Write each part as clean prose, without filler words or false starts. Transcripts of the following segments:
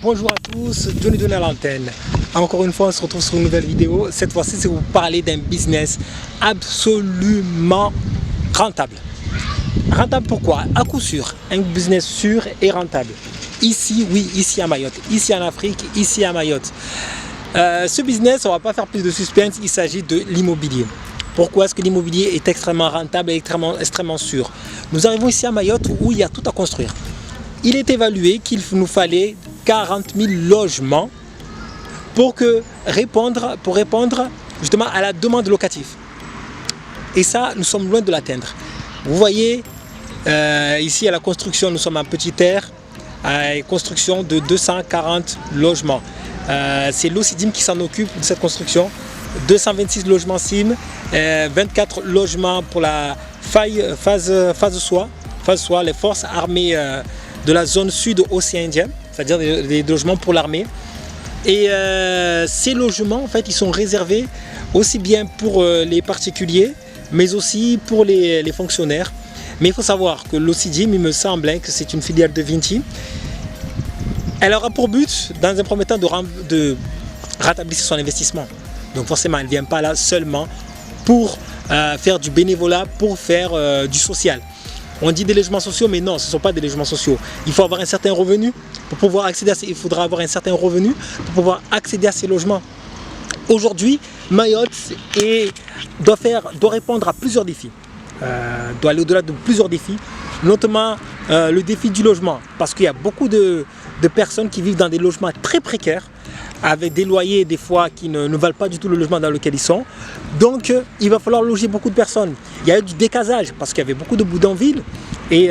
Bonjour à tous, Johnny à l'antenne. Encore une fois, on se retrouve sur une nouvelle vidéo. Cette fois-ci, c'est vous parler d'un business absolument rentable. Rentable pourquoi? À coup sûr, un business sûr et rentable. Ici, oui, ici à Mayotte, ici en Afrique, ici à Mayotte. Ce business, on ne va pas faire plus de suspense, il s'agit de l'immobilier. Pourquoi est-ce que l'immobilier est extrêmement rentable et extrêmement sûr? Nous arrivons ici à Mayotte où il y a tout à construire. Il est évalué qu'il nous fallait 40 000 logements pour répondre justement à la demande locative. Et ça, nous sommes loin de l'atteindre. Vous voyez, ici à la construction, nous sommes en petite terre, à construction de 240 logements. C'est l'OCIDIM qui s'en occupe de cette construction. 226 logements CIM, 24 logements pour la phase SOA, les forces armées de la zone sud océan Indien, c'est-à-dire des logements pour l'armée. Et ces logements, en fait, ils sont réservés aussi bien pour les particuliers, mais aussi pour les fonctionnaires. Mais il faut savoir que l'OCIDIM, il me semble que c'est une filiale de Vinci. Elle aura pour but, dans un premier temps, de rentabiliser son investissement. Donc forcément, elle ne vient pas là seulement pour faire du bénévolat, pour faire du social. On dit des logements sociaux, mais non, ce ne sont pas des logements sociaux. Il faut avoir un certain revenu pour pouvoir accéder à il faudra avoir un certain revenu pour pouvoir accéder à ces logements. Aujourd'hui, Mayotte doit répondre à plusieurs défis. Doit aller au-delà de plusieurs défis, notamment le défi du logement, parce qu'il y a beaucoup de personnes qui vivent dans des logements très précaires, avec des loyers des fois qui ne valent pas du tout le logement dans lequel ils sont. Donc il va falloir loger beaucoup de personnes. Il y a eu du décasage parce qu'il y avait beaucoup de bidonvilles et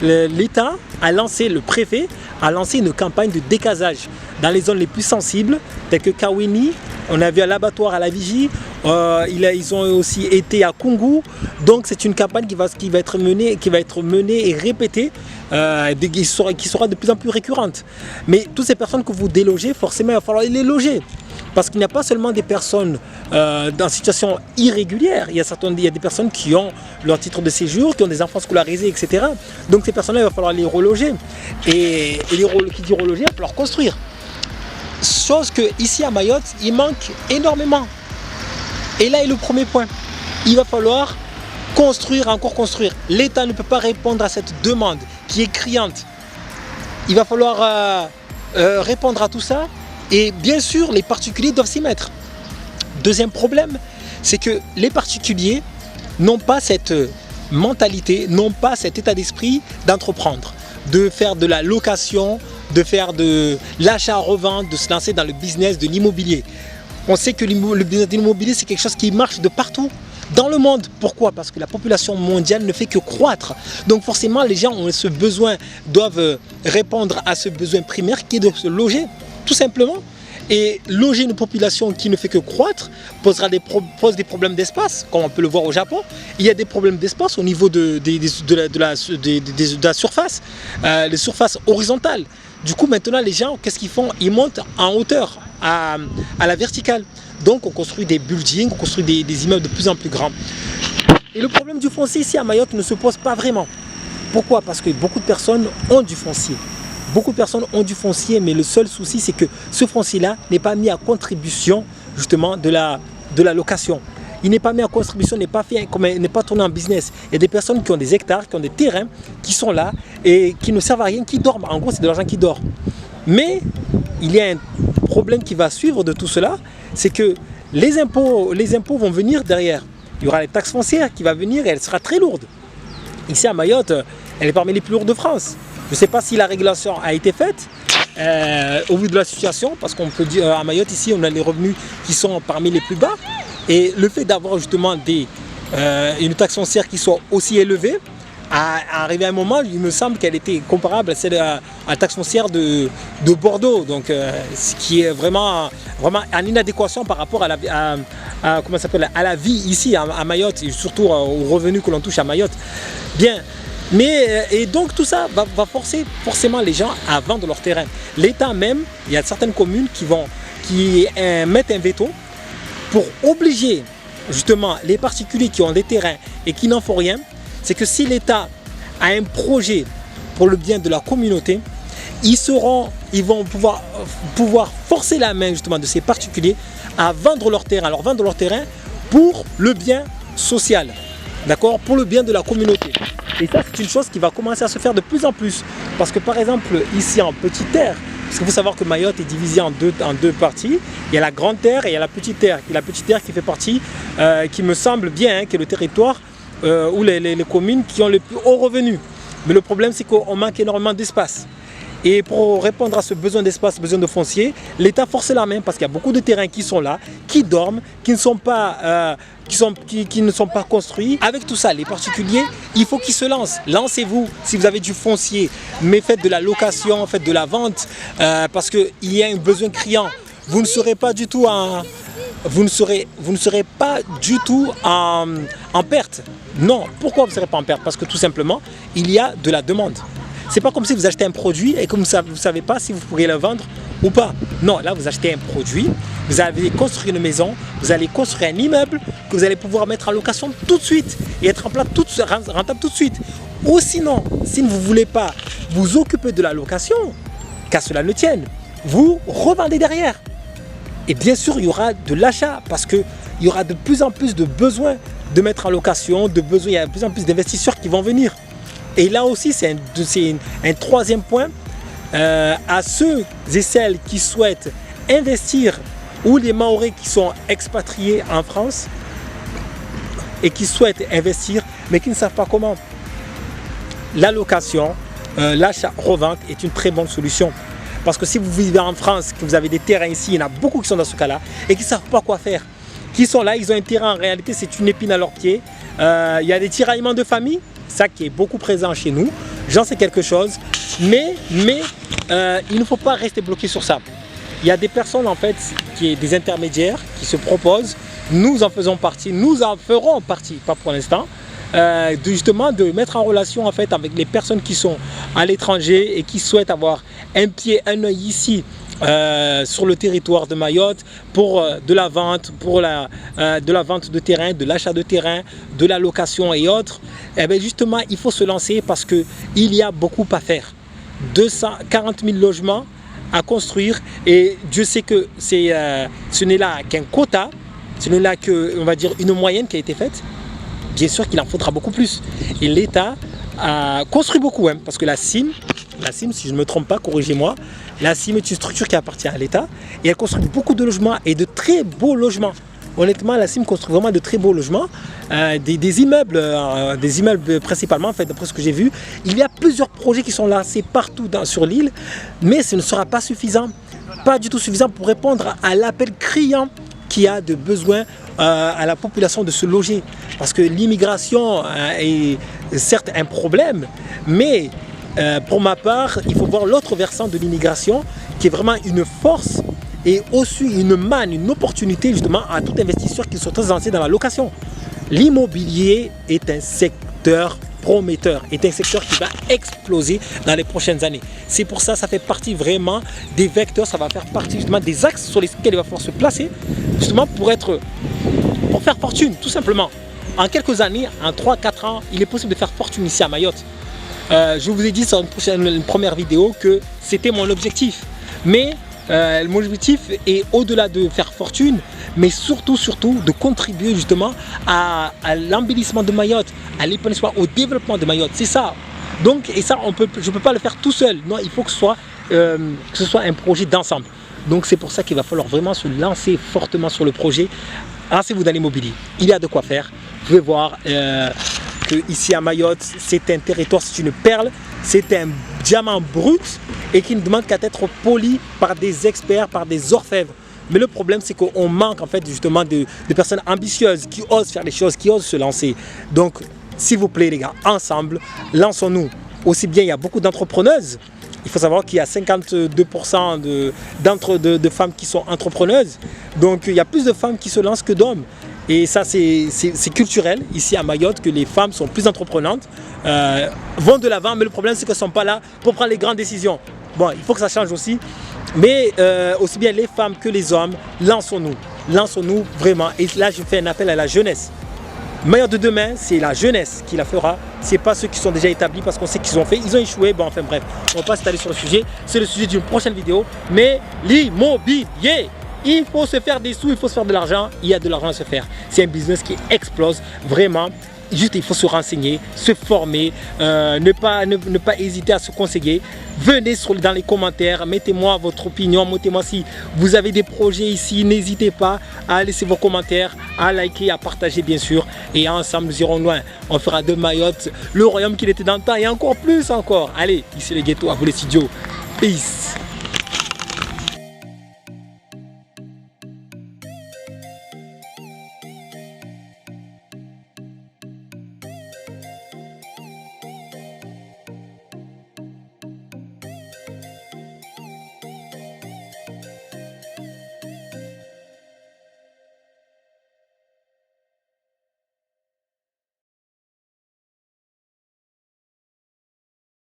l'État a lancé, le préfet a lancé une campagne de décasage dans les zones les plus sensibles, telles que Kawini. On a vu à l'abattoir à la Vigie, ils ont aussi été à Kungu. Donc c'est une campagne qui va être menée et répétée, qui sera de plus en plus récurrente. Mais toutes ces personnes que vous délogez, forcément il va falloir les loger. Parce qu'il n'y a pas seulement des personnes en situation irrégulière, il y a des personnes qui ont leur titre de séjour, qui ont des enfants scolarisés, etc. Donc ces personnes-là, il va falloir les reloger. Et qui dit reloger, il va falloir construire. Chose que ici à Mayotte, il manque énormément. Et là est le premier point. Il va falloir construire, encore construire. L'État ne peut pas répondre à cette demande qui est criante. Il va falloir répondre à tout ça. Et bien sûr, les particuliers doivent s'y mettre. Deuxième problème, c'est que les particuliers n'ont pas cette mentalité, n'ont pas cet état d'esprit d'entreprendre, de faire de la location, de faire de l'achat-revente, de se lancer dans le business de l'immobilier. On sait que le business de l'immobilier, c'est quelque chose qui marche de partout dans le monde. Pourquoi? Parce que la population mondiale ne fait que croître. Donc forcément, les gens ont ce besoin, doivent répondre à ce besoin primaire qui est de se loger, tout simplement. Et loger une population qui ne fait que croître pose des problèmes d'espace, comme on peut le voir au Japon. Il y a des problèmes d'espace au niveau de la surface, les surfaces horizontales. Du coup, maintenant, les gens, qu'est-ce qu'ils font? Ils montent en hauteur, à la verticale. Donc, on construit des buildings, on construit des immeubles de plus en plus grands. Et le problème du foncier ici à Mayotte ne se pose pas vraiment. Pourquoi? Parce que beaucoup de personnes ont du foncier. Beaucoup de personnes ont du foncier, mais le seul souci, c'est que ce foncier-là n'est pas mis à contribution, justement, de la location. Il n'est pas mis à contribution, n'est pas tourné en business. Il y a des personnes qui ont des hectares, qui ont des terrains, qui sont là et qui ne servent à rien, qui dorment. En gros, c'est de l'argent qui dort. Mais il y a un problème qui va suivre de tout cela, c'est que les impôts vont venir derrière. Il y aura les taxes foncières qui vont venir et elle sera très lourde. Ici à Mayotte, elle est parmi les plus lourdes de France. Je ne sais pas si la régulation a été faite au vu de la situation, parce qu'on peut dire à Mayotte, ici, on a les revenus qui sont parmi les plus bas. Et le fait d'avoir justement une taxe foncière qui soit aussi élevée, à arriver à un moment, il me semble qu'elle était comparable à celle à la taxe foncière de Bordeaux. Donc, ce qui est vraiment en inadéquation par rapport à la vie ici à Mayotte, et surtout aux revenus que l'on touche à Mayotte. Bien. Et donc tout ça va forcer forcément les gens à vendre leur terrain. L'État même, il y a certaines communes qui mettent un veto pour obliger justement les particuliers qui ont des terrains et qui n'en font rien. C'est que si l'État a un projet pour le bien de la communauté, ils seront ils vont pouvoir forcer la main justement de ces particuliers à vendre leur terrain. Alors vendre leur terrain pour le bien social, d'accord, pour le bien de la communauté. Et ça, c'est une chose qui va commencer à se faire de plus en plus. Parce que par exemple, ici en Petite Terre, parce qu'il faut savoir que Mayotte est divisé en deux parties. Il y a la Grande Terre et il y a la Petite Terre. Et la Petite Terre qui fait partie, qui me semble bien, qui est le territoire où les communes qui ont le plus haut revenu. Mais le problème, c'est qu'on manque énormément d'espace. Et pour répondre à ce besoin d'espace, besoin de foncier, l'État force la main parce qu'il y a beaucoup de terrains qui sont là, qui dorment, qui ne sont pas, qui ne sont pas construits. Avec tout ça, les particuliers, il faut qu'ils se lancent. Lancez-vous si vous avez du foncier, mais faites de la location, faites de la vente, parce qu'il y a un besoin criant. Vous ne serez pas du tout en perte. Non, pourquoi vous ne serez pas en perte? Parce que tout simplement, il y a de la demande. C'est pas comme si vous achetez un produit et que vous ne savez pas si vous pourrez le vendre ou pas. Non, là vous achetez un produit, vous allez construire une maison, vous allez construire un immeuble que vous allez pouvoir mettre en location tout de suite et être rentable tout de suite. Ou sinon, si vous ne voulez pas vous occuper de la location, qu'à cela ne tienne, vous revendez derrière. Et bien sûr, il y aura de l'achat parce qu'il y aura de plus en plus de besoins de mettre en location, il y a de plus en plus d'investisseurs qui vont venir. Et là aussi, c'est un troisième point à ceux et celles qui souhaitent investir ou les Mahorais qui sont expatriés en France et qui souhaitent investir mais qui ne savent pas comment. La location, l'achat-revente est une très bonne solution. Parce que si vous vivez en France, que vous avez des terrains ici, il y en a beaucoup qui sont dans ce cas-là et qui ne savent pas quoi faire. Qui sont là, ils ont un terrain, en réalité c'est une épine à leurs pieds. Il y a des tiraillements de famille. Ça qui est beaucoup présent chez nous, j'en sais quelque chose, mais il ne faut pas rester bloqué sur ça. Il y a des personnes en fait, des intermédiaires qui se proposent, nous en faisons partie, nous en ferons partie, pas pour l'instant, justement de mettre en relation en fait avec les personnes qui sont à l'étranger et qui souhaitent avoir un pied, un œil ici, sur le territoire de Mayotte pour de la vente, de terrain, de l'achat de terrain, de la location et autres. Et bien justement, il faut se lancer parce qu'il y a beaucoup à faire. 240 000 logements à construire et Dieu sait que ce n'est là qu'un quota, ce n'est là que, on va dire, une moyenne qui a été faite. Bien sûr qu'il en faudra beaucoup plus. Et l'État a construit beaucoup, hein, parce que la CIM, si je ne me trompe pas, corrigez-moi, la CIM est une structure qui appartient à l'État et elle construit beaucoup de logements et de très beaux logements. Honnêtement, la CIM construit vraiment de très beaux logements, des immeubles principalement, en fait, d'après ce que j'ai vu. Il y a plusieurs projets qui sont lancés partout sur l'île, mais ce ne sera pas suffisant, pas du tout suffisant pour répondre à l'appel criant qu'il y a de besoin à la population de se loger. Parce que l'immigration est certes un problème, mais pour ma part, il faut voir l'autre versant de l'immigration qui est vraiment une force et aussi une manne, une opportunité justement à tout investisseur qui sont très lancés dans la location. L'immobilier est un secteur prometteur, est un secteur qui va exploser dans les prochaines années. C'est pour ça, ça fait partie vraiment des vecteurs, ça va faire partie justement des axes sur lesquels il va falloir se placer justement pour faire fortune, tout simplement. En quelques années, en 3-4 ans, il est possible de faire fortune ici à Mayotte. Je vous ai dit sur une première vidéo que c'était mon objectif. Mais mon objectif est au-delà de faire fortune, mais surtout de contribuer justement à l'embellissement de Mayotte, à l'épanouissement, au développement de Mayotte. C'est ça. Donc, et ça, je ne peux pas le faire tout seul. Non, il faut que ce soit un projet d'ensemble. Donc c'est pour ça qu'il va falloir vraiment se lancer fortement sur le projet. Lancez-vous dans l'immobilier. Il y a de quoi faire. Vous pouvez voir que ici à Mayotte, c'est un territoire, c'est une perle, c'est un diamant brut et qui ne demande qu'à être poli par des experts, par des orfèvres. Mais le problème, c'est qu'on manque en fait justement de personnes ambitieuses qui osent faire les choses, qui osent se lancer. Donc, s'il vous plaît les gars, ensemble, lançons-nous. Aussi bien, il y a beaucoup d'entrepreneuses. Il faut savoir qu'il y a 52% de femmes qui sont entrepreneuses. Donc, il y a plus de femmes qui se lancent que d'hommes. Et ça, c'est culturel ici à Mayotte, que les femmes sont plus entreprenantes, vont de l'avant, mais le problème, c'est qu'elles ne sont pas là pour prendre les grandes décisions. Bon, il faut que ça change aussi. Mais aussi bien les femmes que les hommes, lançons-nous vraiment. Et là, je fais un appel à la jeunesse. Meilleur de demain, c'est la jeunesse qui la fera. C'est pas ceux qui sont déjà établis parce qu'on sait qu'ils ont fait, ils ont échoué. Bon, enfin bref, on va pas s'étaler sur le sujet. C'est le sujet d'une prochaine vidéo. Mais l'immobilier, il faut se faire des sous, il faut se faire de l'argent. Il y a de l'argent à se faire. C'est un business qui explose vraiment. Juste, il faut se renseigner, se former, ne pas hésiter à se conseiller. Venez dans les commentaires, mettez-moi votre opinion, mettez-moi si vous avez des projets ici. N'hésitez pas à laisser vos commentaires, à liker, à partager bien sûr. Et ensemble, nous irons loin. On fera de Mayotte le royaume qu'il était dans le temps et encore plus encore. Allez, ici les ghettos, à vous les studios. Peace.